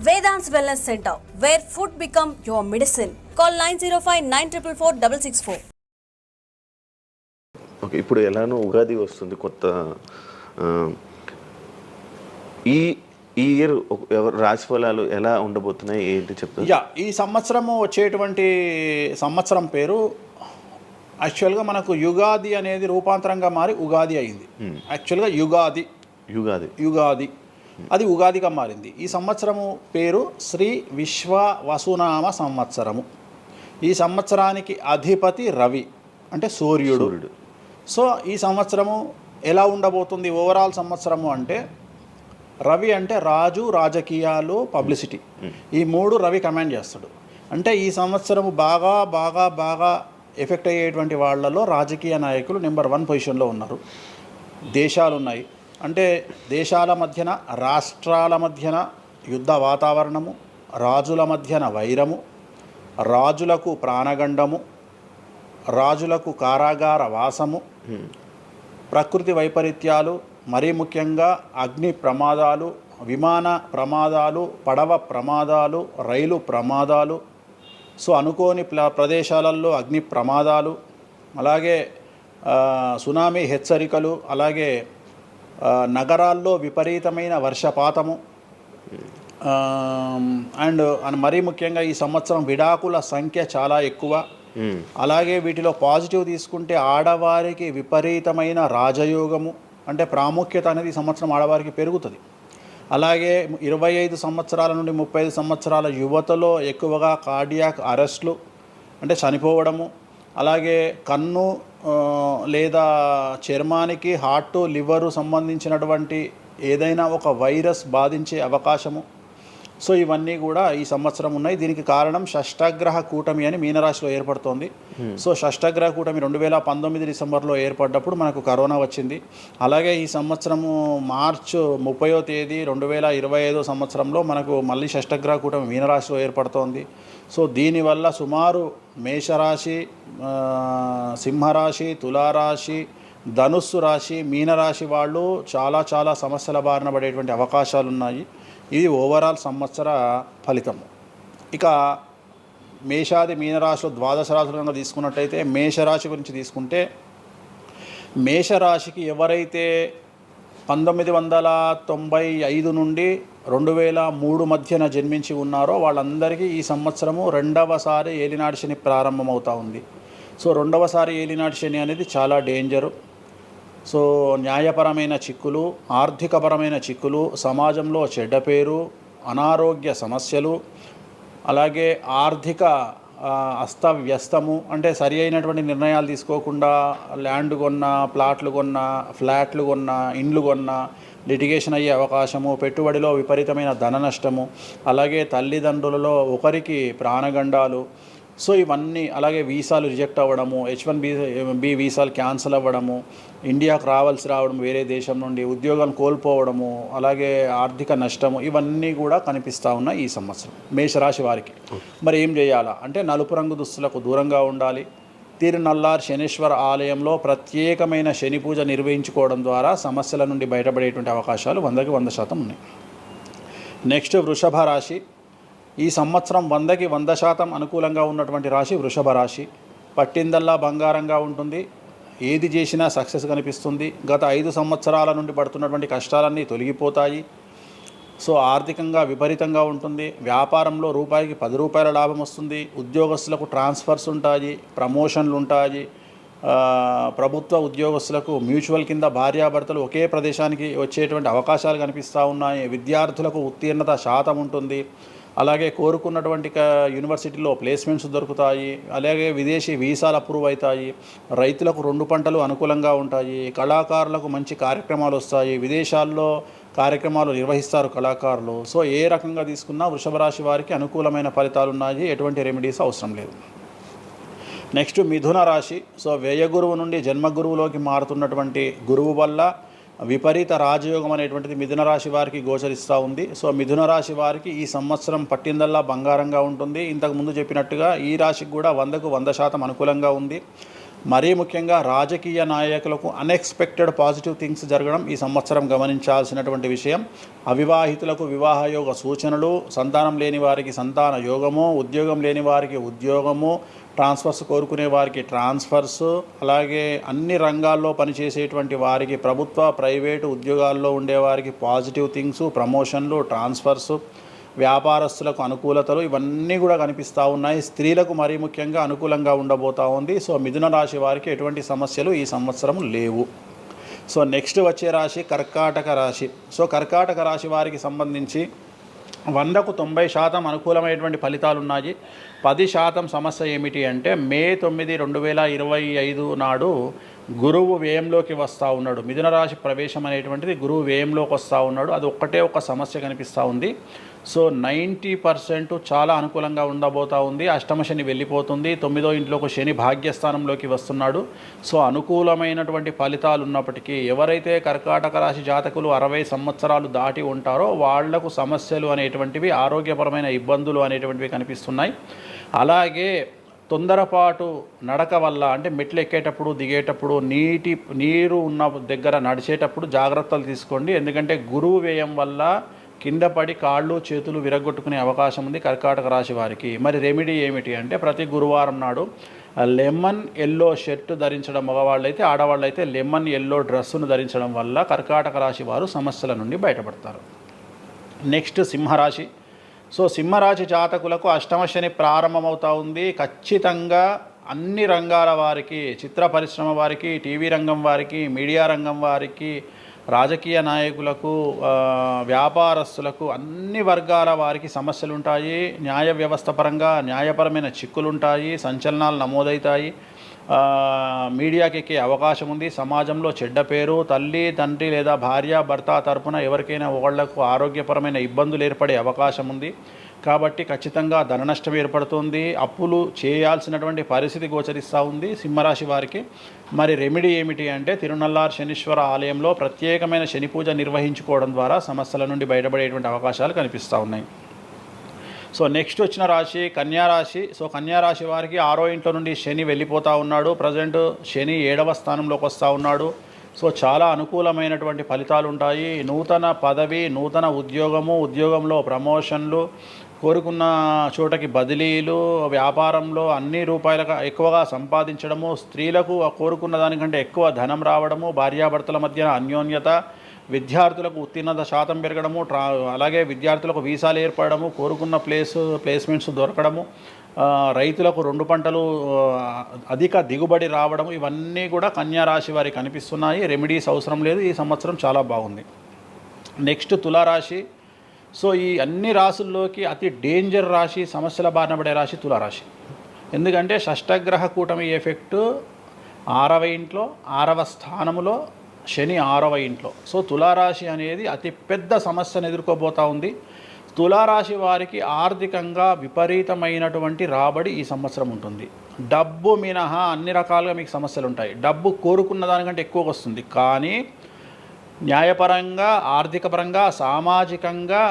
Vedant's Wellness Center, where food become your medicine. Call 905-944-664. Okay, ఇప్పుడు ఎలానో ఉగాది వస్తుంది కొత్త. ఈ ఇయర్ రాశి ఫలాలు ఎలా ఉండబోతున్నాయి ఏంటి చెప్తారు? ఈ సంవత్సరము వచ్చేటువంటి సంవత్సరం పేరు యాక్చువల్గా మనకు యుగాది అనేది రూపాంతరంగా మారి ఉగాది అయింది. యాక్చువల్గా యుగాది అది ఉగాదిగా మారింది. ఈ సంవత్సరము పేరు శ్రీ విశ్వ వసునామ సంవత్సరము. ఈ సంవత్సరానికి అధిపతి రవి అంటే సూర్యుడు. సో ఈ సంవత్సరము ఎలా ఉండబోతుంది ఓవరాల్ సంవత్సరము అంటే, రవి అంటే రాజు, రాజకీయాలు, పబ్లిసిటీ, ఈ మూడు రవి కమాండ్ చేస్తాడు. అంటే ఈ సంవత్సరము బాగా బాగా బాగా ఎఫెక్ట్ అయ్యేటువంటి వాళ్ళలో రాజకీయ నాయకులు నెంబర్ 1 పొజిషన్లో ఉన్నారు. దేశాలు ఉన్నాయి, అంటే దేశాల మధ్యన, రాష్ట్రాల మధ్యన యుద్ధ వాతావరణము, రాజుల మధ్యన వైరము, రాజులకు ప్రాణగండము, రాజులకు కారాగార వాసము, ప్రకృతి వైపరీత్యాలు, మరీ ముఖ్యంగా అగ్ని ప్రమాదాలు, విమాన ప్రమాదాలు, పడవ ప్రమాదాలు, రైలు ప్రమాదాలు, సో అనుకోని ప్రదేశాలలో అగ్ని ప్రమాదాలు, అలాగే సునామీ హెచ్చరికలు, అలాగే నగరాల్లో విపరీతమైన వర్షపాతము, అండ్ మరీ ముఖ్యంగా ఈ సంవత్సరం విడాకుల సంఖ్య చాలా ఎక్కువ. అలాగే వీటిలో పాజిటివ్ తీసుకుంటే ఆడవారికి విపరీతమైన రాజయోగము, అంటే ప్రాముఖ్యత అనేది ఈ సంవత్సరం ఆడవారికి పెరుగుతుంది. అలాగే 25 సంవత్సరాల నుండి 35 సంవత్సరాల యువతలో ఎక్కువగా కార్డియాక్ అరెస్ట్లు అంటే చనిపోవడము, అలాగే కన్ను లేదా చర్మానికి హార్ట్, లివరు సంబంధించినటువంటి ఏదైనా ఒక వైరస్ బాధించే అవకాశము. సో ఇవన్నీ కూడా ఈ సంవత్సరం ఉన్నాయి. దీనికి కారణం షష్టగ్రహ కూటమి అని మీనరాశిలో ఏర్పడుతోంది. సో షష్టగ్రహ కూటమి 2019 డిసెంబర్లో ఏర్పడ్డప్పుడు మనకు కరోనా వచ్చింది. అలాగే ఈ సంవత్సరము మార్చ్ 30వ తేదీ 2025 సంవత్సరంలో మనకు మళ్ళీ షష్టగ్రహ కూటమి మీనరాశిలో ఏర్పడుతోంది. సో దీనివల్ల సుమారు మేషరాశి, సింహరాశి, తులారాశి, ధనుస్సు రాశి, మీనరాశి వాళ్ళు చాలా చాలా సమస్యల బారిన పడేటువంటి అవకాశాలు ఉన్నాయి. ఇది ఓవరాల్ సంవత్సర ఫలితము. ఇక మేషాది మీనరాశిలో ద్వాదశ రాశులుగా తీసుకున్నట్టయితే మేషరాశి గురించి తీసుకుంటే, మేషరాశికి ఎవరైతే 1995 నుండి 2003 మధ్యన జన్మించి ఉన్నారో వాళ్ళందరికీ ఈ సంవత్సరము 2వసారి ఏలినాటి శని ప్రారంభమవుతూ ఉంది. సో 2వసారి ఏలినాటి శని అనేది చాలా డేంజరు. సో న్యాయపరమైన చిక్కులు, ఆర్థికపరమైన చిక్కులు, సమాజంలో చెడ్డ పేరు, అనారోగ్య సమస్యలు, అలాగే ఆర్థిక అస్తవ్యస్తము, అంటే సరి అయినటువంటి నిర్ణయాలు తీసుకోకుండా ల్యాండ్ కొన్నా, ప్లాట్లు కొన్నా, ఫ్లాట్లు కొన్నా, ఇండ్లు కొన్నా లిటిగేషన్ అయ్యే అవకాశము, పెట్టుబడిలో విపరీతమైన ధన నష్టము, అలాగే తల్లిదండ్రులలో ఒకరికి ప్రాణగండాలు. సో ఇవన్నీ, అలాగే వీసాలు రిజెక్ట్ అవ్వడము, H1B వీసాలు క్యాన్సిల్ అవ్వడము, ఇండియాకు రావడం వేరే దేశం నుండి, ఉద్యోగాలు కోల్పోవడము, అలాగే ఆర్థిక నష్టము, ఇవన్నీ కూడా కనిపిస్తూ ఉన్నాయి ఈ సంవత్సరం మేషరాశి వారికి. మరి ఏం చేయాలా అంటే, నలుపు రంగు దుస్తులకు దూరంగా ఉండాలి. తిరునల్లార్ శనీశ్వర ఆలయంలో ప్రత్యేకమైన శని పూజ నిర్వహించుకోవడం ద్వారా సమస్యల నుండి బయటపడేటువంటి అవకాశాలు 100కి 100% ఉన్నాయి. నెక్స్ట్ వృషభ రాశి. ఈ సంవత్సరం 100కి 100% అనుకూలంగా ఉన్నటువంటి రాశి వృషభ రాశి. పట్టిందల్లా బంగారంగా ఉంటుంది, ఏది చేసినా సక్సెస్ కనిపిస్తుంది. గత 5 సంవత్సరాల నుండి పడుతున్నటువంటి కష్టాలన్నీ తొలగిపోతాయి. సో ఆర్థికంగా విపరీతంగా ఉంటుంది. వ్యాపారంలో రూపాయికి 10 రూపాయల లాభం వస్తుంది. ఉద్యోగస్తులకు ట్రాన్స్ఫర్స్ ఉంటాయి, ప్రమోషన్లు ఉంటాయి. ప్రభుత్వ ఉద్యోగస్తులకు మ్యూచువల్ కింద భార్యాభర్తలు ఒకే ప్రదేశానికి వచ్చేటువంటి అవకాశాలు కనిపిస్తూ ఉన్నాయి. విద్యార్థులకు ఉత్తీర్ణత శాతం ఉంటుంది. అలాగే కోరుకున్నటువంటి యూనివర్సిటీలో ప్లేస్మెంట్స్ దొరుకుతాయి. అలాగే విదేశీ వీసాలు అప్రూవ్ అవుతాయి. రైతులకు 2 పంటలు అనుకూలంగా ఉంటాయి. కళాకారులకు మంచి కార్యక్రమాలు వస్తాయి. విదేశాల్లో కార్యక్రమాలు నిర్వహిస్తారు కళాకారులు. సో ఏ రకంగా తీసుకున్నా వృషభ రాశి వారికి అనుకూలమైన ఫలితాలు ఉన్నాయి, ఎటువంటి రెమెడీస్ అవసరం లేదు. నెక్స్ట్ మిథున రాశి. సో వ్యయ గురువు నుండి జన్మ గురువులోకి మారుతున్నటువంటి గురువు వల్ల విపరీత రాజయోగం అనేటువంటిది మిథున రాశి వారికి గోచరిస్తూ ఉంది. సో మిథున రాశి వారికి ఈ సంవత్సరం పట్టిందల్లా బంగారంగా ఉంటుంది. ఇంతకుముందు చెప్పినట్టుగా ఈ రాశికి కూడా 100కు 100% అనుకూలంగా ఉంది. మరీ ముఖ్యంగా రాజకీయ నాయకులకు అన్ఎక్స్పెక్టెడ్ పాజిటివ్ థింగ్స్ జరగడం ఈ సంవత్సరం గమనించాల్సినటువంటి విషయం. అవివాహితులకు వివాహయోగ సూచనలు, సంతానం లేని వారికి సంతాన యోగము, ఉద్యోగం లేని వారికి ఉద్యోగము, ట్రాన్స్ఫర్స్ కోరుకునే వారికి ట్రాన్స్ఫర్స్, అలాగే అన్ని రంగాల్లో పనిచేసేటువంటి వారికి ప్రభుత్వ ప్రైవేటు ఉద్యోగాల్లో ఉండేవారికి పాజిటివ్ థింగ్స్, ప్రమోషన్లు, ట్రాన్స్ఫర్స్, వ్యాపారస్తులకు అనుకూలతలు ఇవన్నీ కూడా కనిపిస్తూ ఉన్నాయి. స్త్రీలకు మరీ ముఖ్యంగా అనుకూలంగా ఉండబోతూ ఉంది. సో మిథున రాశి వారికి ఎటువంటి సమస్యలు ఈ సంవత్సరం లేవు. సో నెక్స్ట్ వచ్చే రాశి కర్కాటక రాశి. సో కర్కాటక రాశి వారికి సంబంధించి 100కు 90% అనుకూలమైనటువంటి ఫలితాలు ఉన్నాయి. 10% సమస్య ఏమిటి అంటే మే 9, 2025 నాడు గురువు వ్యయంలోకి వస్తూ ఉన్నాడు. మిథున రాశి ప్రవేశం అనేటువంటిది గురువు వ్యయంలోకి వస్తూ ఉన్నాడు. అది ఒక సమస్య కనిపిస్తూ ఉంది. సో 90% చాలా అనుకూలంగా ఉండబోతూ ఉంది. అష్టమ శని వెళ్ళిపోతుంది. 9వ ఇంట్లోకి శని భాగ్యస్థానంలోకి వస్తున్నాడు. సో అనుకూలమైనటువంటి ఫలితాలు ఉన్నప్పటికీ ఎవరైతే కర్కాటక రాశి జాతకులు 60 సంవత్సరాలు దాటి ఉంటారో వాళ్లకు సమస్యలు అనేటువంటివి, ఆరోగ్యపరమైన ఇబ్బందులు అనేటువంటివి కనిపిస్తున్నాయి. అలాగే తొందరపాటు నడక వల్ల, అంటే మెట్లు ఎక్కేటప్పుడు దిగేటప్పుడు నీరు ఉన్న దగ్గర నడిచేటప్పుడు జాగ్రత్తలు తీసుకోండి. ఎందుకంటే గురువు వ్యయం వల్ల కింద పడి కాళ్ళు చేతులు విరగొట్టుకునే అవకాశం ఉంది కర్కాటక రాశి వారికి. మరి రెమెడీ ఏమిటి అంటే ప్రతి గురువారం నాడు లెమన్ ఎల్లో షర్ట్ ధరించడం మగవాళ్ళైతే, ఆడవాళ్ళైతే లెమన్ ఎల్లో డ్రెస్సును ధరించడం వల్ల కర్కాటక రాశి వారు సమస్యల నుండి బయటపడతారు. నెక్స్ట్ సింహరాశి. సో సింహరాశి జాతకులకు అష్టమ శని ప్రారంభమవుతూ ఉంది. ఖచ్చితంగా అన్ని రంగాల వారికి, చిత్ర పరిశ్రమ వారికి, టీవీ రంగం వారికి, మీడియా రంగం వారికి, రాజకీయ నాయకులకు, వ్యాపారస్తులకు, అన్ని వర్గాల వారికి సమస్యలు ఉంటాయి. న్యాయ వ్యవస్థ పరంగా న్యాయపరమైన చిక్కులుంటాయి, సంచలనాలు నమోదవుతాయి. మీడియాకి ఎక్కే అవకాశం ఉంది. సమాజంలో చెడ్డ పేరు, తల్లి తండ్రి లేదా భార్య భర్త తరపున ఎవరికైనా వాళ్లకు ఆరోగ్యపరమైన ఇబ్బందులు ఏర్పడే అవకాశం ఉంది. కాబట్టి ఖచ్చితంగా ధన నష్టం ఏర్పడుతుంది. అప్పులు చేయాల్సినటువంటి పరిస్థితి గోచరిస్తూ ఉంది సింహరాశి వారికి. మరి రెమెడీ ఏమిటి అంటే తిరునల్లార్ శనీశ్వర ఆలయంలో ప్రత్యేకమైన శని పూజ నిర్వహించుకోవడం ద్వారా సమస్యల నుండి బయటపడేటువంటి అవకాశాలు కనిపిస్తూ ఉన్నాయి. సో నెక్స్ట్ వచ్చిన రాశి కన్యారాశి. సో కన్యారాశి వారికి 6వ ఇంట్లో నుండి శని వెళ్ళిపోతూ ఉన్నాడు. ప్రజెంట్ శని 7వ స్థానంలోకి వస్తూ ఉన్నాడు. సో చాలా అనుకూలమైనటువంటి ఫలితాలు ఉంటాయి. నూతన పదవి, నూతన ఉద్యోగము, ఉద్యోగంలో ప్రమోషన్లు, కోరుకున్న చోటకి బదిలీలు, వ్యాపారంలో అన్ని రూపాయలకు ఎక్కువగా సంపాదించడము, స్త్రీలకు కోరుకున్న దానికంటే ఎక్కువ ధనం రావడము, భార్యాభర్తల మధ్య అన్యోన్యత, విద్యార్థులకు ఉత్తీర్ణత శాతం పెరగడము, అలాగే విద్యార్థులకు వీసాలు ఏర్పడము, కోరుకున్న ప్లేస్మెంట్స్ దొరకడము, రైతులకు 2 పంటలు అధిక దిగుబడి రావడము, ఇవన్నీ కూడా కన్యా రాశి వారికి కనిపిస్తున్నాయి. రెమెడీస్ అవసరం లేదు. ఈ సంవత్సరం చాలా బాగుంది. నెక్స్ట్ తులారాశి. సో ఈ అన్ని రాశుల్లోకి అతి డేంజర్ రాశి, సమస్యల బారిన పడే రాశి తులారాశి. ఎందుకంటే షష్టగ్రహ కూటమి ఎఫెక్టు 6వ ఇంట్లో, 6వ స్థానములో శని 6వ ఇంట్లో. సో తులారాశి అనేది అతి పెద్ద సమస్యను ఎదుర్కోబోతూ ఉంది. తులారాశి వారికి ఆర్థికంగా విపరీతమైనటువంటి రాబడి ఈ సంవత్సరం ఉంటుంది. డబ్బు మినహా అన్ని రకాలుగా మీకు సమస్యలు ఉంటాయి. డబ్బు కోరుకున్న దానికంటే ఎక్కువగా వస్తుంది, కానీ న్యాయపరంగా, ఆర్థిక పరంగా, సామాజికంగా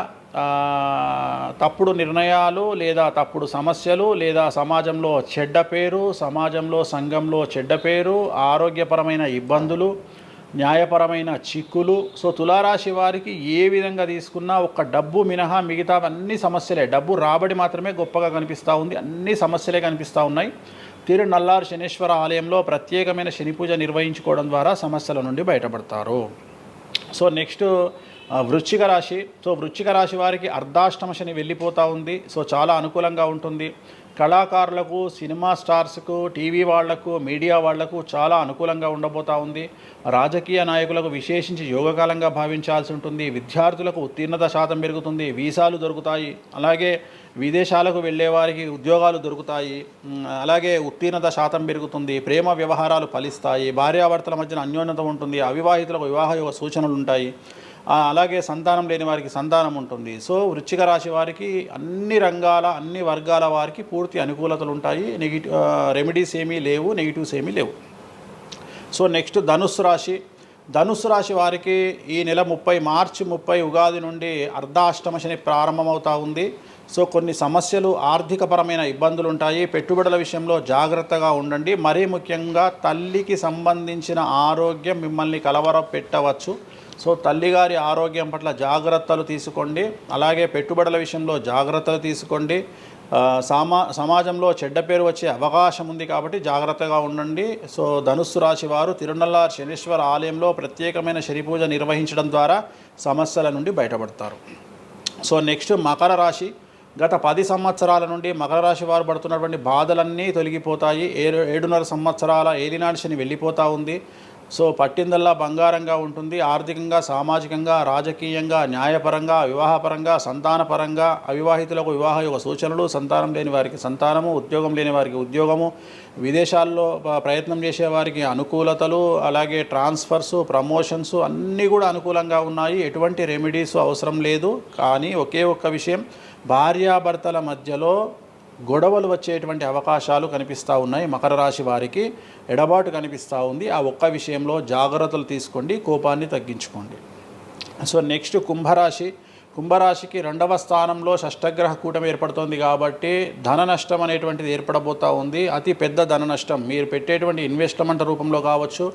తప్పుడు నిర్ణయాలు లేదా తప్పుడు సమస్యలు లేదా సమాజంలో చెడ్డ పేరు, సమాజంలో సంఘంలో చెడ్డ పేరు, ఆరోగ్యపరమైన ఇబ్బందులు, న్యాయపరమైన చిక్కులు. సో తులారాశి వారికి ఏ విధంగా తీసుకున్నా ఒక్క డబ్బు మినహా మిగతా అన్ని సమస్యలే. డబ్బు రాబడి మాత్రమే గొప్పగా కనిపిస్తూ ఉంది, అన్ని సమస్యలే కనిపిస్తూ ఉన్నాయి. తిరునల్లార్ శనీశ్వర ఆలయంలో ప్రత్యేకమైన శని పూజ నిర్వహించుకోవడం ద్వారా సమస్యల నుండి బయటపడతారు. సో నెక్స్ట్ వృశ్చిక రాశి. సో వృశ్చిక రాశి వారికి అర్ధాష్టమ శని వెళ్ళిపోతూ ఉంది. సో చాలా అనుకూలంగా ఉంటుంది. కళాకారులకు, సినిమా స్టార్స్కు, టీవీ వాళ్లకు, మీడియా వాళ్లకు చాలా అనుకూలంగా ఉండబోతూ ఉంది. రాజకీయ నాయకులకు విశేషించి యోగకాలంగా భావించాల్సి ఉంటుంది. విద్యార్థులకు ఉత్తీర్ణత శాతం పెరుగుతుంది, వీసాలు దొరుకుతాయి. అలాగే విదేశాలకు వెళ్ళే వారికి ఉద్యోగాలు దొరుకుతాయి. అలాగే ఉత్తీర్ణత శాతం పెరుగుతుంది. ప్రేమ వ్యవహారాలు ఫలిస్తాయి. భార్యాభర్తల మధ్యన అన్యోన్యత ఉంటుంది. అవివాహితులకు వివాహ సూచనలు ఉంటాయి. అలాగే సంతానం లేని వారికి సంతానం ఉంటుంది. సో వృశ్చిక రాశి వారికి అన్ని రంగాల, అన్ని వర్గాల వారికి పూర్తి అనుకూలతలు ఉంటాయి. రెమెడీస్ ఏమీ లేవు, నెగిటివ్స్ ఏమీ లేవు. సో నెక్స్ట్ ధనుస్సు రాశి. ధనుస్సు రాశి వారికి ఈ నెల మార్చి 30 ఉగాది నుండి అర్ధాష్టమ శని ప్రారంభమవుతా ఉంది. సో కొన్ని సమస్యలు, ఆర్థికపరమైన ఇబ్బందులు ఉంటాయి. పెట్టుబడుల విషయంలో జాగ్రత్తగా ఉండండి. మరీ ముఖ్యంగా తల్లికి సంబంధించిన ఆరోగ్యం మిమ్మల్ని కలవరపెట్టవచ్చు. సో తల్లిగారి ఆరోగ్యం పట్ల జాగ్రత్తలు తీసుకోండి. అలాగే పెట్టుబడుల విషయంలో జాగ్రత్తలు తీసుకోండి. సమాజంలో చెడ్డ పేరు వచ్చే అవకాశం ఉంది కాబట్టి జాగ్రత్తగా ఉండండి. సో ధనుస్సు రాశి వారు తిరునల్లార్ శనీశ్వర ఆలయంలో ప్రత్యేకమైన శని పూజ నిర్వహించడం ద్వారా సమస్యల నుండి బయటపడతారు. సో నెక్స్ట్ మకర రాశి. గత 10 సంవత్సరాల నుండి మకర రాశి వారు పడుతున్నటువంటి బాధలన్నీ తొలగిపోతాయి. 7.5 సంవత్సరాల ఏలినాటి శని వెళ్ళిపోతూ ఉంది. సో పట్టిందల్లా బంగారంగా ఉంటుంది. ఆర్థికంగా, సామాజికంగా, రాజకీయంగా, న్యాయపరంగా, వివాహపరంగా, సంతానపరంగా, అవివాహితులకు వివాహ యొక్క సూచనలు, సంతానం లేని వారికి సంతానము, ఉద్యోగం లేని వారికి ఉద్యోగము, విదేశాల్లో ప్రయత్నం చేసే వారికి అనుకూలతలు, అలాగే ట్రాన్స్ఫర్సు, ప్రమోషన్స్ అన్నీ కూడా అనుకూలంగా ఉన్నాయి. ఎటువంటి రెమెడీస్ అవసరం లేదు. కానీ ఒకే ఒక్క విషయం, భార్యాభర్తల మధ్యలో గొడవలు వచ్చేటువంటి అవకాశాలు కనిపిస్తూ ఉన్నాయి. మకర రాశి వారికి ఎడబాటు కనిపిస్తూ ఉంది. ఆ ఒక్క విషయంలో జాగ్రత్తలు తీసుకోండి, కోపాన్ని తగ్గించుకోండి. సో నెక్స్ట్ కుంభరాశి. కుంభరాశికి 2వ స్థానంలో షష్టగ్రహ కూటమి ఏర్పడుతోంది కాబట్టి ధన నష్టం అనేటువంటిది ఏర్పడబోతూ ఉంది. అతి పెద్ద ధన నష్టం మీరు పెట్టేటువంటి ఇన్వెస్ట్మెంట్ రూపంలో కావచ్చు,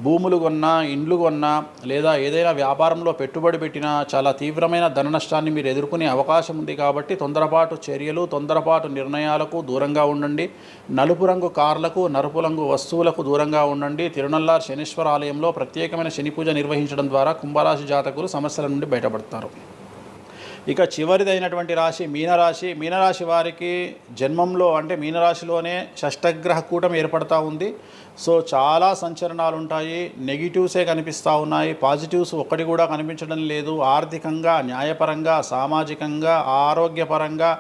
భూములు కొన్నా, ఇండ్లు కొన్నా, లేదా ఏదైనా వ్యాపారంలో పెట్టుబడి పెట్టినా చాలా తీవ్రమైన ధన నష్టాన్ని మీరు ఎదుర్కొనే అవకాశం ఉంది. కాబట్టి తొందరపాటు చర్యలు, తొందరపాటు నిర్ణయాలకు దూరంగా ఉండండి. నలుపు రంగు కార్లకు, నలుపు రంగు వస్తువులకు దూరంగా ఉండండి. తిరునల్లార్ శనీశ్వర ఆలయంలో ప్రత్యేకమైన శని పూజ నిర్వహించడం ద్వారా కుంభరాశి జాతకులు సమస్యల నుండి బయటపడతారు. ఇక చివరిదైనటువంటి రాశి మీనరాశి. మీనరాశి వారికి జన్మంలో అంటే మీనరాశిలోనే షష్టగ్రహ కూటమి ఏర్పడతా ఉంది. సో చాలా సంచలనాలు ఉంటాయి. నెగిటివ్సే కనిపిస్తూ ఉన్నాయి, పాజిటివ్స్ ఒక్కటి కూడా కనిపించడం లేదు. ఆర్థికంగా, న్యాయపరంగా, సామాజికంగా, ఆరోగ్యపరంగా,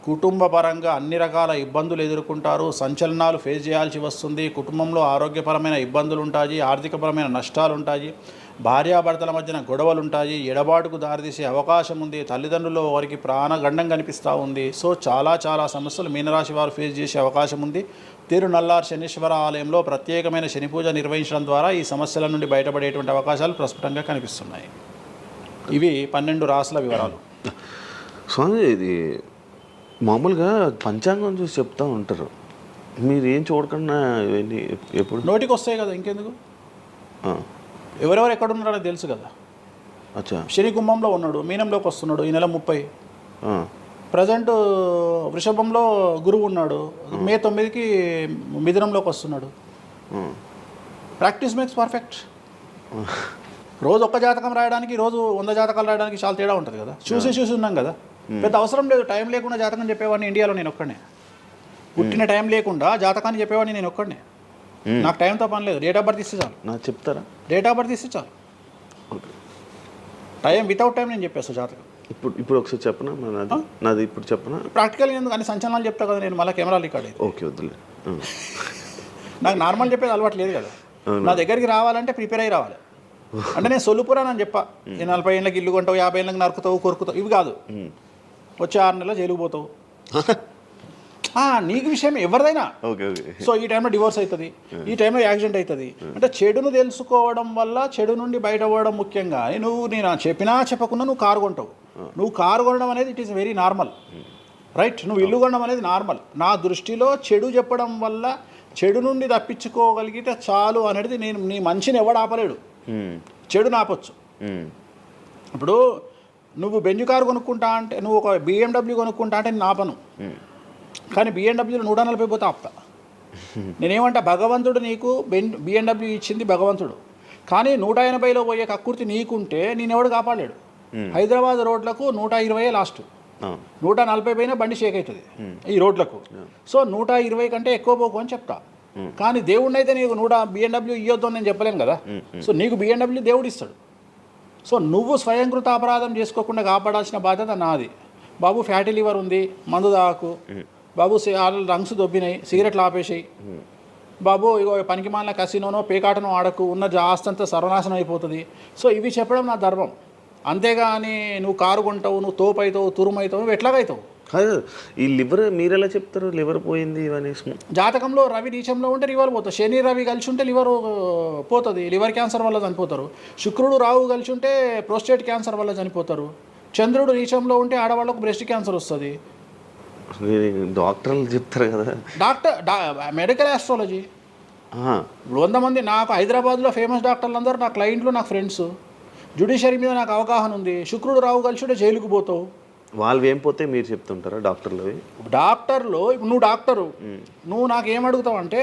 కుటుంబ పరంగా అన్ని రకాల ఇబ్బందులు ఎదుర్కొంటారు. సంచలనాలు ఫేస్ చేయాల్సి వస్తుంది. కుటుంబంలో ఆరోగ్యపరమైన ఇబ్బందులు ఉంటాయి, ఆర్థికపరమైన నష్టాలు ఉంటాయి, భార్యాభర్తల మధ్యన గొడవలు ఉంటాయి, ఎడబాటుకు దారితీసే అవకాశం ఉంది. తల్లిదండ్రుల్లో వారికి ప్రాణగండం కనిపిస్తూ ఉంది. సో చాలా సమస్యలు మీనరాశి వారు ఫేస్ చేసే అవకాశం ఉంది. తిరునల్లార్ శనీశ్వర ఆలయంలో ప్రత్యేకమైన శని పూజ నిర్వహించడం ద్వారా ఈ సమస్యల నుండి బయటపడేటువంటి అవకాశాలు ప్రస్ఫుటంగా కనిపిస్తున్నాయి. ఇవి 12 రాశుల వివరాలు. స్వామి, ఇది మామూలుగా పంచాంగం చూసి చెప్తూ ఉంటారు, మీరు ఏం చూడకుండా ఇవన్నీ ఎప్పుడు నోటికి వస్తాయి కదా, ఇంకెందుకు? ఎవరెవరు ఎక్కడున్నారో తెలుసు కదా. అచ్చా, శని కుంభంలో ఉన్నాడు, మీనంలోకి వస్తున్నాడు ఈ నెల 30. ప్రజెంట్ వృషభంలో గురువు ఉన్నాడు, మే 9కి మిథునంలోకి వస్తున్నాడు. Practice makes perfect. రోజు ఒక్క జాతకం రాయడానికి, రోజు 100 జాతకాలు రాయడానికి చాలా తేడా ఉంటుంది కదా. చూసి ఉన్నాం కదా, పెద్ద అవసరం లేదు. టైం లేకుండా జాతకం చెప్పేవాడిని ఇండియాలో నేను ఒక్కడే. పుట్టిన టైం లేకుండా జాతకాన్ని చెప్పేవాడిని నేను ఒక్కడే. నాకు టైంతో పని లేదు. డేట్ ఆఫ్ బర్త్ ఇస్తే చాలు. నాకు చెప్తారా? డేట్ ఆఫ్ బర్త్ ఇస్తే చాలు. టైం వితౌట్ టైం నేను చెప్పేస్తాను జాతకం. ఇప్పుడు ఒకసారి చెప్పనా? నాది ఇప్పుడు చెప్పనా? ప్రాక్టికల్ ఎందుకు అన్ని సంచలనాలు చెప్తా కదా నేను, మళ్ళీ కెమెరా రికార్డ్ అయితే. ఓకే, వద్దులే. నాకు నార్మల్ చెప్పేది అలవాటు లేదు కదా. నా దగ్గరికి రావాలంటే ప్రిపేర్ అయ్యి రావాలి. అంటే నేను సొల్లుపురానని చెప్పా, 40 ఏళ్ళకి ఇల్లు కొంటావు, 50 ఏళ్ళకి నరుకుతావు, కొరుకుతావు, ఇవి కాదు. వచ్చే 6 నెలలు జైలుకు పోతావు. నీకు విషయం ఎవరిదైనా. సో ఈ టైంలో డివోర్స్ అవుతుంది, ఈ టైంలో యాక్సిడెంట్ అవుతుంది. అంటే చెడును తెలుసుకోవడం వల్ల చెడు నుండి బయటపడడం ముఖ్యంగా. నేను చెప్పినా చెప్పకుండా నువ్వు కారు కొంటావు. నువ్వు కారు కొనడం అనేది it is very normal, right? నువ్వు ఇల్లు కొనడం అనేది నార్మల్. నా దృష్టిలో చెడు చెప్పడం వల్ల చెడు నుండి తప్పించుకోగలిగితే చాలు అనేది. నీ మంచిని ఎవడు ఆపలేడు, చెడుని ఆపొచ్చు. ఇప్పుడు నువ్వు బెంజ్ కారు కొనుక్కుంటా అంటే, నువ్వు ఒక BMW కొనుక్కుంటా అంటే నేను ఆపను. కానీ BMWలో 140 పోతే ఆపుతా. నేనేమంటా, భగవంతుడు నీకు BMW ఇచ్చింది భగవంతుడు, కానీ 180లో పోయే కక్కుర్తి నీకుంటే నేను ఎవడు కాపాడలేడు. హైదరాబాద్ రోడ్లకు 120 లాస్ట్, 140 పైన బండి షేక్ అవుతుంది ఈ రోడ్లకు. సో 120 కంటే ఎక్కువ పోకు అని చెప్తా. కానీ దేవుడిని అయితే నీకు BMW ఇవ్వద్దు అని నేను చెప్పలేను కదా. సో నీకు BMW దేవుడు ఇస్తాడు. సో నువ్వు స్వయంకృత అపరాధం చేసుకోకుండా కాపాడాల్సిన బాధ్యత నాది. బాబు ఫ్యాటీ లివర్ ఉంది, మందు తాకు. బాబు లంగ్స్ దొబ్బినాయి, సిగరెట్లు ఆపేసాయి. బాబు ఇగో పనికి మాలిన కసినోనో పేకాటనో ఆడకు, ఉన్న ఆస్తంతా సర్వనాశనం అయిపోతుంది. సో ఇవి చెప్పడం నా ధర్మం. అంతేగాని నువ్వు కారు కొంటావు, నువ్వు తోపు అవుతావు, తురుము అవుతావు, నువ్వు ఎట్లాగైతావు? కాదు ఈ లివర్ మీరు ఎలా చెప్తారు లివర్ పోయింది ఇవన్నీ జాతకంలో రవి నీచంలో ఉంటే లివర్ పోతుంది, శని రవి కలిసి ఉంటే లివర్ పోతుంది, లివర్ క్యాన్సర్ వల్ల చనిపోతారు. శుక్రుడు రాహు కలిసి ఉంటే ప్రోస్టేట్ క్యాన్సర్ వల్ల చనిపోతారు. చంద్రుడు నీచంలో ఉంటే ఆడవాళ్ళకు బ్రెస్ట్ క్యాన్సర్ వస్తుంది. డాక్టర్లు చెప్తారు కదా, మెడికల్ ఆస్ట్రాలజీ. ఇప్పుడు 100 మంది నాకు హైదరాబాద్లో ఫేమస్ డాక్టర్లు అందరూ నా క్లయింట్లు, నాకు ఫ్రెండ్స్. జ్యుడిషియరీ మీద నాకు అవగాహన ఉంది. శుక్రుడు రాహు కలిసి ఉంటే జైలుకు పోతావు. వాళ్ళు ఏం పోతే మీరు చెప్తుంటారా డాక్టర్లు? డాక్టర్లు ఇప్పుడు నువ్వు డాక్టరు, నువ్వు నాకు ఏం అడుగుతావు అంటే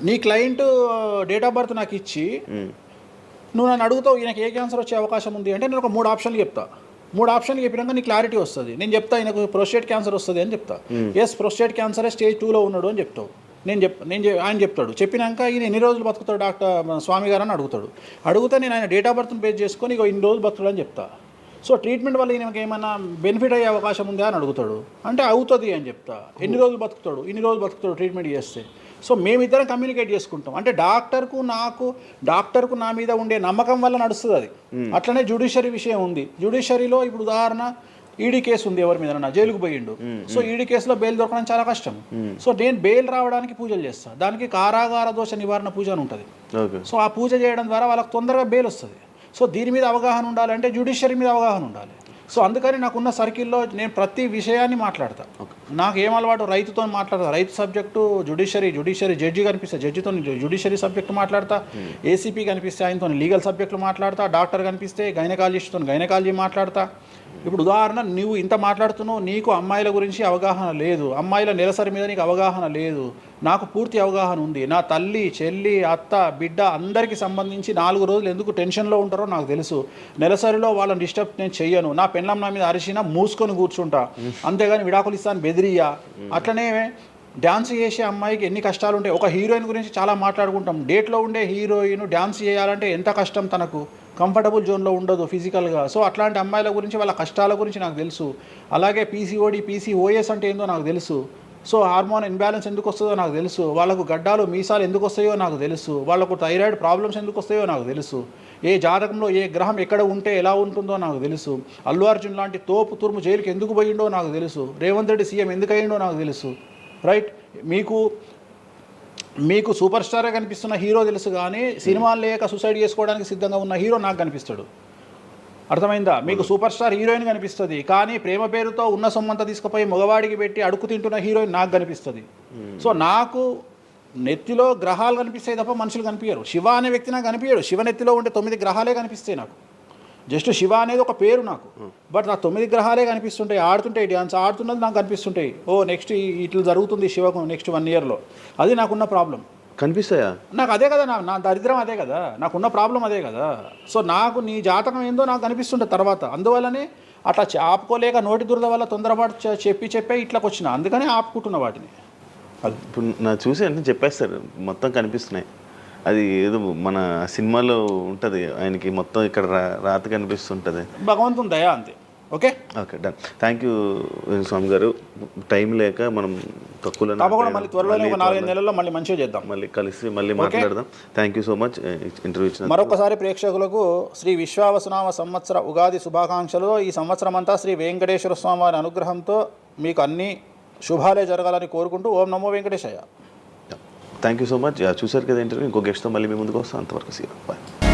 నీ క్లయింట్ డేట్ ఆఫ్ బర్త్ నాకు ఇచ్చి నువ్వు నన్ను అడుగుతావు ఈయనకి ఏ క్యాన్సర్ వచ్చే అవకాశం ఉంది అంటే నేను ఒక 3 ఆప్షన్లు చెప్తా. 3 ఆప్షన్లు చెప్పినాక నీ క్లారిటీ వస్తుంది. నేను చెప్తా ఈయనకు ప్రోస్టేట్ క్యాన్సర్ వస్తుంది అని చెప్తా. ఎస్ ప్రోస్టేట్ క్యాన్సరే స్టేజ్ 2లో ఉన్నాడు అని చెప్తావు. ఆయన చెప్తాడు. చెప్పినాక ఈయన ఎన్ని రోజులు బతుకుతాడు డాక్టర్ స్వామి గారు అని అడుగుతాడు. అడిగితే నేను ఆయన డేట్ ఆఫ్ బర్త్ని బేస్ చేసుకొని ఇక ఇన్ని రోజులు బతుకుతాడు అని చెప్తా. సో ట్రీట్మెంట్ వల్ల ఈయనకి ఏమైనా బెనిఫిట్ అయ్యే అవకాశం ఉందా అని అడుగుతాడు. అంటే అవుతుంది అని చెప్తా. ఎన్ని రోజులు బతుకుతాడు, ఇన్ని రోజులు బతుకుతాడు ట్రీట్మెంట్ చేస్తే. సో మేమిద్దరం కమ్యూనికేట్ చేసుకుంటాం. అంటే డాక్టర్కు నా మీద ఉండే నమ్మకం వల్ల నడుస్తుంది అది. అట్లనే జ్యుడిషియరీ విషయం ఉంది. జ్యుడిషియరీలో ఇప్పుడు ఉదాహరణ ఈడీ కేసు ఉంది, ఎవరి మీద నా జైలుకు పోయిండు. సో ఈడీ కేసులో బెయిల్ దొరకడం చాలా కష్టం. సో నేను బెయిల్ రావడానికి పూజలు చేస్తాను. దానికి కారాగార దోష నివారణ పూజ అని ఉంటుంది. సో ఆ పూజ చేయడం ద్వారా వాళ్ళకి తొందరగా బెయిల్ వస్తుంది. సో దీని మీద అవగాహన ఉండాలంటే జ్యుడిషియరీ మీద అవగాహన ఉండాలి. సో అందుకని నాకున్న సర్కిల్లో నేను ప్రతి విషయాన్ని మాట్లాడతాను. నాకు ఏం అలవాటు, రైతుతో మాట్లాడతా. రైతు సబ్జెక్టు జుడిషియరీ జడ్జి కనిపిస్తే జడ్జితో జుడిషియరీ సబ్జెక్టు మాట్లాడతా. ఏసీపీ కనిపిస్తే ఆయనతో లీగల్ సబ్జెక్టులు మాట్లాడతా. డాక్టర్ కనిపిస్తే గైనకాలజిస్ట్తో గైనకాలజీ మాట్లాడతా. ఇప్పుడు ఉదాహరణ నువ్వు ఇంత మాట్లాడుతున్నావు, నీకు అమ్మాయిల గురించి అవగాహన లేదు, అమ్మాయిల నెలసరి మీద నీకు అవగాహన లేదు. నాకు పూర్తి అవగాహన ఉంది. నా తల్లి, చెల్లి, అత్త, బిడ్డ అందరికీ సంబంధించి 4 రోజులు ఎందుకు టెన్షన్లో ఉంటారో నాకు తెలుసు. నెలసరిలో వాళ్ళని డిస్టర్బ్ నేను చెయ్యను. నా పెళ్ళం నా మీద అరిచినా మూసుకొని కూర్చుంటా, అంతేగాని విడాకులు ఇస్తాను బెదిరియా. అట్లనే డ్యాన్స్ చేసే అమ్మాయికి ఎన్ని కష్టాలు ఉంటాయి. ఒక హీరోయిన్ గురించి చాలా మాట్లాడుకుంటాం. డేట్లో ఉండే హీరోయిన్ డ్యాన్స్ చేయాలంటే ఎంత కష్టం, తనకు కంఫర్టబుల్ జోన్లో ఉండదు ఫిజికల్గా. సో అట్లాంటి అమ్మాయిల గురించి, వాళ్ళ కష్టాల గురించి నాకు తెలుసు. అలాగే PCOS అంటే ఏందో నాకు తెలుసు. సో హార్మోన్ ఇన్బ్యాలెన్స్ ఎందుకు వస్తుందో నాకు తెలుసు. వాళ్ళకు గడ్డాలు మీసాలు ఎందుకు వస్తాయో నాకు తెలుసు. వాళ్ళకు థైరాయిడ్ ప్రాబ్లమ్స్ ఎందుకు వస్తాయో నాకు తెలుసు. ఏ జాతకంలో ఏ గ్రహం ఎక్కడ ఉంటే ఎలా ఉంటుందో నాకు తెలుసు. అల్లు అర్జున్ లాంటి తోపు తురుము జైలుకి ఎందుకు పోయిండో నాకు తెలుసు. రేవంత్ రెడ్డి సీఎం ఎందుకు అయ్యిండో నాకు తెలుసు. రైట్, మీకు సూపర్ స్టారే కనిపిస్తున్న హీరో తెలుసు, కానీ సినిమాలు లేక సూసైడ్ చేసుకోవడానికి సిద్ధంగా ఉన్న హీరో నాకు కనిపిస్తాడు. అర్థమైందా? మీకు సూపర్ స్టార్ హీరోయిన్ కనిపిస్తుంది, కానీ ప్రేమ పేరుతో ఉన్న సొమ్మంతా తీసుకుపోయి మగవాడికి పెట్టి అడుగు తింటున్న హీరోయిన్ నాకు కనిపిస్తుంది. సో నాకు నెత్తిలో గ్రహాలు కనిపిస్తాయి తప్ప మనుషులు కనిపించరు. శివ అనే వ్యక్తి నాకు కనిపించాడు. శివ నెత్తిలో ఉంటే 9 గ్రహాలే కనిపిస్తాయి నాకు. జస్ట్ శివ అనేది ఒక పేరు నాకు, బట్ నా 9 గ్రహాలే కనిపిస్తుంటాయి. ఆడుతుంటాయి, డ్యాన్స్ ఆడుతున్నది నాకు కనిపిస్తుంటాయి. నెక్స్ట్ ఇట్లా జరుగుతుంది శివకు నెక్స్ట్ 1 ఇయర్లో. అది నాకున్న ప్రాబ్లం. కనిపిస్తాయా? నాకు అదే కదా, నా దరిద్రం అదే కదా, నాకున్న ప్రాబ్లం అదే కదా. సో నాకు నీ జాతకం ఏందో నాకు కనిపిస్తుంటుంది తర్వాత. అందువల్లనే అట్లా ఆపుకోలేక నోటి దురద వల్ల తొందరపాటు చెప్పే ఇట్లా వచ్చిన, అందుకనే ఆపుకుంటున్న వాటిని. అది ఇప్పుడు నా చూసి అంటే చెప్పేస్తారు మొత్తం కనిపిస్తున్నాయి. అది ఏదో మన సినిమాలో ఉంటుంది, ఆయనకి మొత్తం ఇక్కడ రాత కనిపిస్తుంటుంది. భగవంతుని దయ అంతే. Okay done. థ్యాంక్ యూ స్వామి గారు. టైం లేక మనం తక్కువలో తప్పకుండా మళ్ళీ త్వరలోనే ఒక 4-5 నెలల్లో మళ్ళీ మంచిగా చేద్దాం, మళ్ళీ కలిసి మళ్ళీ మాట్లాడదాం. Thank you so much interview ఇచ్చిన. మరొకసారి ప్రేక్షకులకు శ్రీ విశ్వావసునామ సంవత్సర ఉగాది శుభాకాంక్షలు. ఈ సంవత్సరం అంతా శ్రీ వెంకటేశ్వర స్వామి వారి అనుగ్రహంతో మీకు అన్ని శుభాలే జరగాలని కోరుకుంటూ ఓం నమో Venkateshayya. Thank you so much. చూసారు కదా ఇంటర్వ్యూ. ఇంకో గెస్ట్తో మళ్ళీ మీ ముందుకు వస్తాం. అంతవరకు సీ బాయ్.